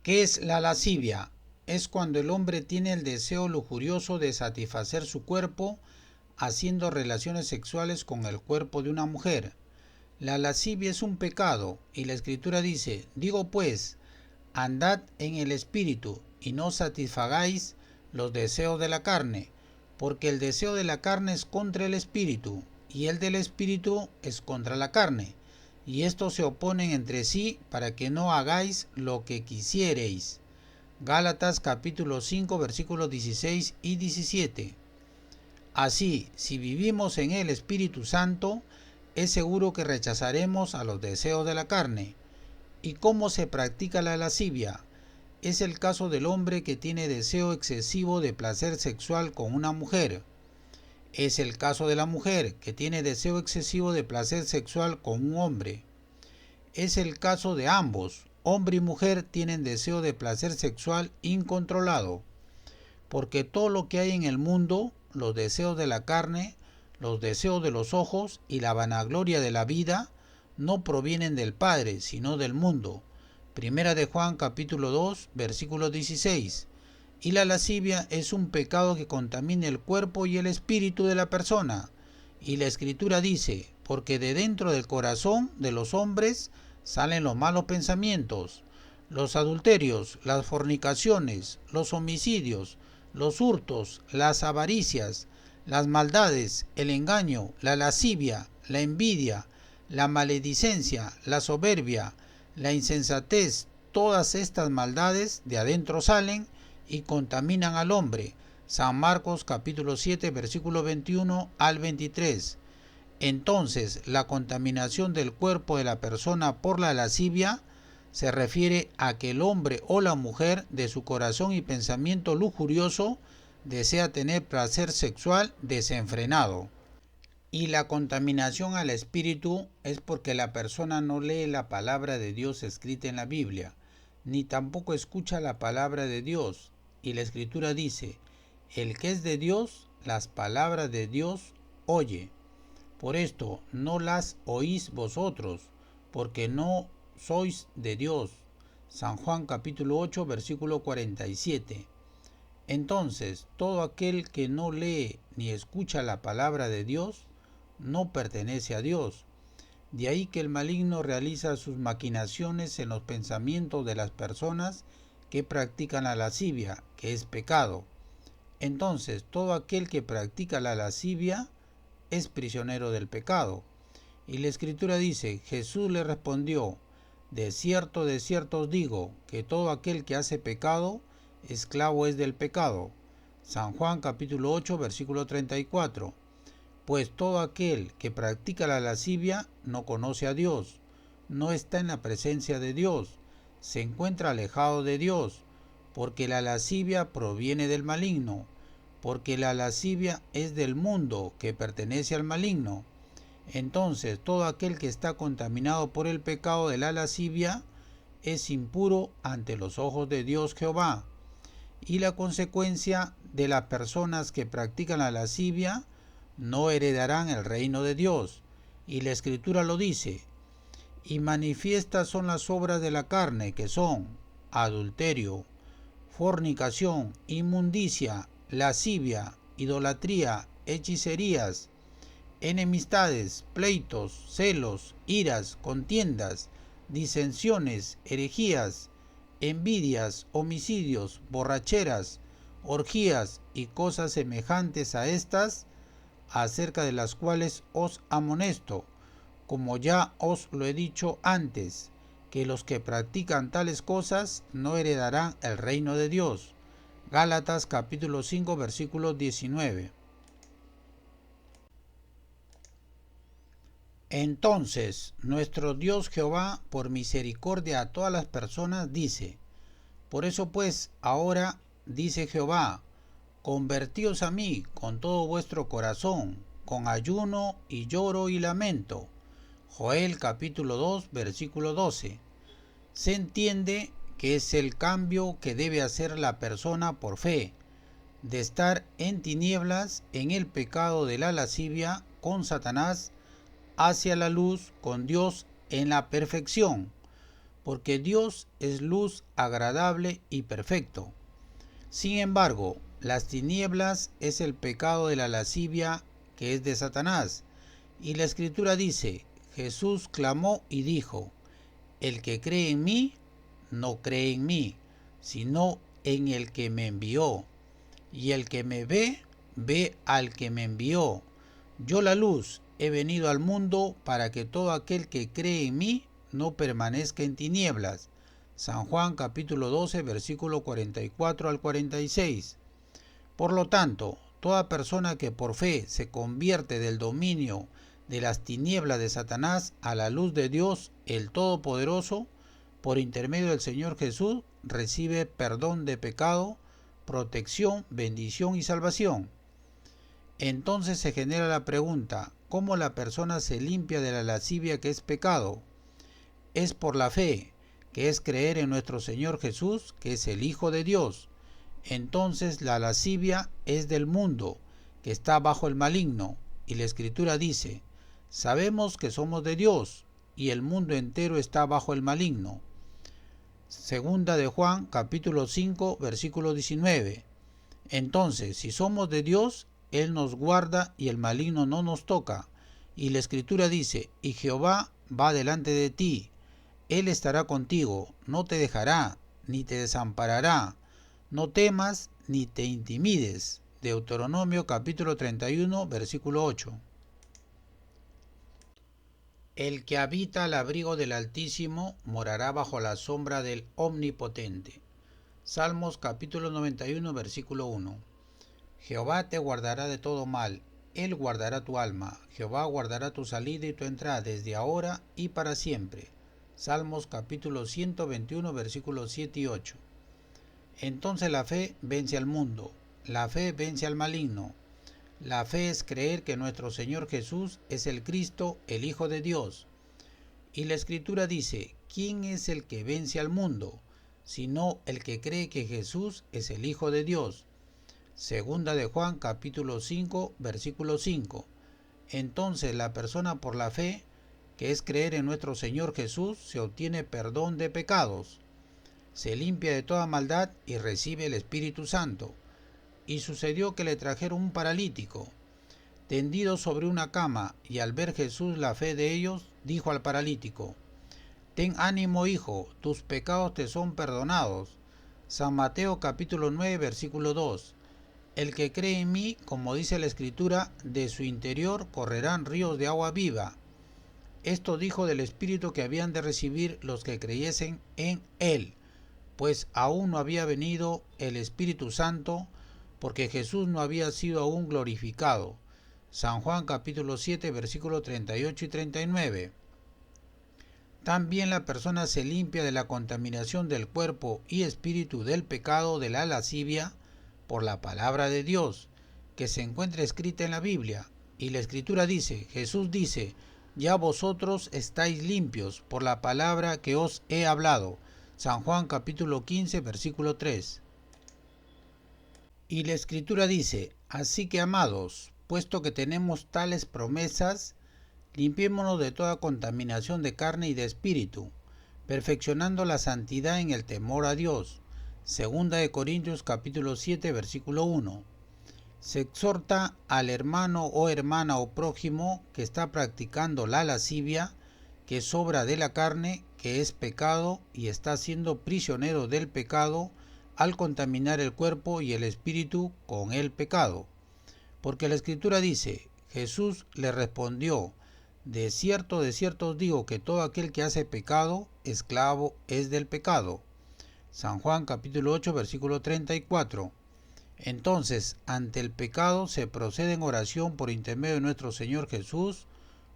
¿Qué es la lascivia? Es cuando el hombre tiene el deseo lujurioso de satisfacer su cuerpo haciendo relaciones sexuales con el cuerpo de una mujer. La lascivia es un pecado y la escritura dice, digo pues, andad en el espíritu y no satisfagáis los deseos de la carne, porque el deseo de la carne es contra el espíritu y el del espíritu es contra la carne, y estos se oponen entre sí para que no hagáis lo que quisiereis. Gálatas capítulo 5 versículos 16 y 17. Así, si vivimos en el Espíritu Santo, es seguro que rechazaremos a los deseos de la carne. ¿Y cómo se practica la lascivia? Es el caso del hombre que tiene deseo excesivo de placer sexual con una mujer. Es el caso de la mujer que tiene deseo excesivo de placer sexual con un hombre. Es el caso de ambos. Hombre y mujer tienen deseo de placer sexual incontrolado. Porque todo lo que hay en el mundo, los deseos de la carne, los deseos de los ojos y la vanagloria de la vida, no provienen del Padre, sino del mundo. Primera de Juan capítulo 2, versículo 16. Y la lascivia es un pecado que contamina el cuerpo y el espíritu de la persona. Y la escritura dice, porque de dentro del corazón de los hombres salen los malos pensamientos, los adulterios, las fornicaciones, los homicidios, los hurtos, las avaricias, las maldades, el engaño, la lascivia, la envidia, la maledicencia, la soberbia, la insensatez. Todas estas maldades de adentro salen y contaminan al hombre. San Marcos capítulo 7 versículo 21 al 23. Entonces, la contaminación del cuerpo de la persona por la lascivia se refiere a que el hombre o la mujer de su corazón y pensamiento lujurioso desea tener placer sexual desenfrenado. Y la contaminación al espíritu es porque la persona no lee la palabra de Dios escrita en la Biblia, ni tampoco escucha la palabra de Dios. Y la escritura dice, el que es de Dios, las palabras de Dios oye. Por esto no las oís vosotros, porque no sois de Dios. San Juan capítulo 8 versículo 47. Entonces, todo aquel que no lee ni escucha la palabra de Dios, no pertenece a Dios. De ahí que el maligno realiza sus maquinaciones en los pensamientos de las personas que practican la lascivia, que es pecado. Entonces, todo aquel que practica la lascivia es prisionero del pecado. Y la escritura dice, Jesús le respondió, de cierto os digo, que todo aquel que hace pecado, esclavo es del pecado. San Juan capítulo 8 versículo 34. Pues todo aquel que practica la lascivia no conoce a Dios, no está en la presencia de Dios, se encuentra alejado de Dios, porque la lascivia proviene del maligno, porque la lascivia es del mundo que pertenece al maligno. Entonces todo aquel que está contaminado por el pecado de la lascivia es impuro ante los ojos de Dios Jehová. Y la consecuencia de las personas que practican la lascivia no heredarán el reino de Dios. Y la escritura lo dice, y manifiestas son las obras de la carne, que son adulterio, fornicación, inmundicia, lascivia, idolatría, hechicerías, enemistades, pleitos, celos, iras, contiendas, disensiones, herejías, envidias, homicidios, borracheras, orgías y cosas semejantes a estas, acerca de las cuales os amonesto, como ya os lo he dicho antes, que los que practican tales cosas no heredarán el reino de Dios. Gálatas capítulo 5 versículo 19. Entonces, nuestro Dios Jehová, por misericordia a todas las personas, dice, por eso pues, ahora, dice Jehová, convertíos a mí con todo vuestro corazón, con ayuno y lloro y lamento. Joel capítulo 2, versículo 12. Se entiende que es el cambio que debe hacer la persona por fe, de estar en tinieblas, en el pecado de la lascivia, con Satanás, hacia la luz, con Dios, en la perfección. porque Dios es luz agradable y perfecto. Sin embargo, las tinieblas es el pecado de la lascivia, que es de Satanás. Y la Escritura dice, Jesús clamó y dijo, el que cree en mí, no cree en mí, sino en el que me envió. Y el que me ve, ve al que me envió. Yo la luz he venido al mundo para que todo aquel que cree en mí no permanezca en tinieblas. San Juan capítulo 12, versículo 44 al 46. Por lo tanto, toda persona que por fe se convierte del dominio de las tinieblas de Satanás a la luz de Dios, el Todopoderoso, por intermedio del Señor Jesús, recibe perdón de pecado, protección, bendición y salvación. Entonces se genera la pregunta, ¿cómo la persona se limpia de la lascivia que es pecado? Es por la fe, que es creer en nuestro Señor Jesús, que es el Hijo de Dios. Entonces la lascivia es del mundo, que está bajo el maligno, y la Escritura dice, sabemos que somos de Dios, y el mundo entero está bajo el maligno. Segunda de Juan, capítulo 5, versículo 19. Entonces, si somos de Dios, Él nos guarda y el maligno no nos toca. Y la Escritura dice, y Jehová va delante de ti, Él estará contigo, no te dejará, ni te desamparará. No temas ni te intimides. Deuteronomio capítulo 31, versículo 8. El que habita al abrigo del Altísimo morará bajo la sombra del Omnipotente. Salmos capítulo 91, versículo 1. Jehová te guardará de todo mal, Él guardará tu alma, Jehová guardará tu salida y tu entrada desde ahora y para siempre. Salmos capítulo 121, versículos 7 y 8. Entonces la fe vence al mundo, la fe vence al maligno. La fe es creer que nuestro Señor Jesús es el Cristo, el Hijo de Dios. Y la Escritura dice, ¿quién es el que vence al mundo? Sino el que cree que Jesús es el Hijo de Dios. Segunda de Juan capítulo 5, versículo 5. Entonces la persona por la fe, que es creer en nuestro Señor Jesús, se obtiene perdón de pecados, se limpia de toda maldad y recibe el Espíritu Santo. Y sucedió que le trajeron un paralítico, tendido sobre una cama, y al ver Jesús la fe de ellos, dijo al paralítico, ten ánimo, hijo, tus pecados te son perdonados. San Mateo capítulo 9, versículo 2. El que cree en mí, como dice la Escritura, de su interior correrán ríos de agua viva. Esto dijo del Espíritu que habían de recibir los que creyesen en Él, pues aún no había venido el Espíritu Santo, porque Jesús no había sido aún glorificado. San Juan capítulo 7, versículos 38 y 39. También la persona se limpia de la contaminación del cuerpo y espíritu del pecado de la lascivia por la palabra de Dios, que se encuentra escrita en la Biblia. Y la Escritura dice, Jesús dice, ya vosotros estáis limpios por la palabra que os he hablado. San Juan capítulo 15, versículo 3. Y la Escritura dice, así que amados, puesto que tenemos tales promesas, limpiémonos de toda contaminación de carne y de espíritu, perfeccionando la santidad en el temor a Dios. Segunda de Corintios capítulo 7, versículo 1. Se exhorta al hermano o hermana o prójimo que está practicando la lascivia, que es obra de la carne, que es pecado y está siendo prisionero del pecado al contaminar el cuerpo y el espíritu con el pecado. Porque la Escritura dice, Jesús le respondió, de cierto os digo que todo aquel que hace pecado, esclavo es del pecado. San Juan capítulo 8, versículo 34. Entonces, ante el pecado se procede en oración por intermedio de nuestro Señor Jesús,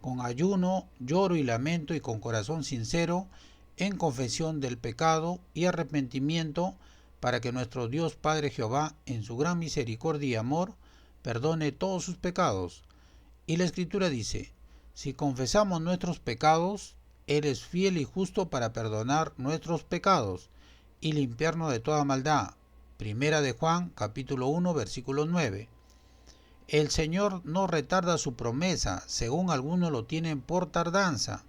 con ayuno, lloro y lamento y con corazón sincero, en confesión del pecado y arrepentimiento, para que nuestro Dios Padre Jehová, en su gran misericordia y amor, perdone todos sus pecados. Y la Escritura dice, si confesamos nuestros pecados, Él es fiel y justo para perdonar nuestros pecados y limpiarnos de toda maldad. Primera de Juan, capítulo 1, versículo 9. El Señor no retarda su promesa, según algunos lo tienen por tardanza,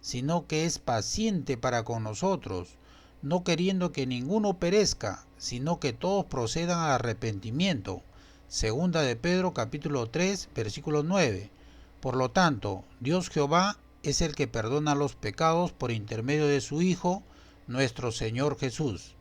sino que es paciente para con nosotros, no queriendo que ninguno perezca, sino que todos procedan al arrepentimiento. Segunda de Pedro capítulo 3, versículo 9. Por lo tanto, Dios Jehová es el que perdona los pecados por intermedio de su Hijo, nuestro Señor Jesús.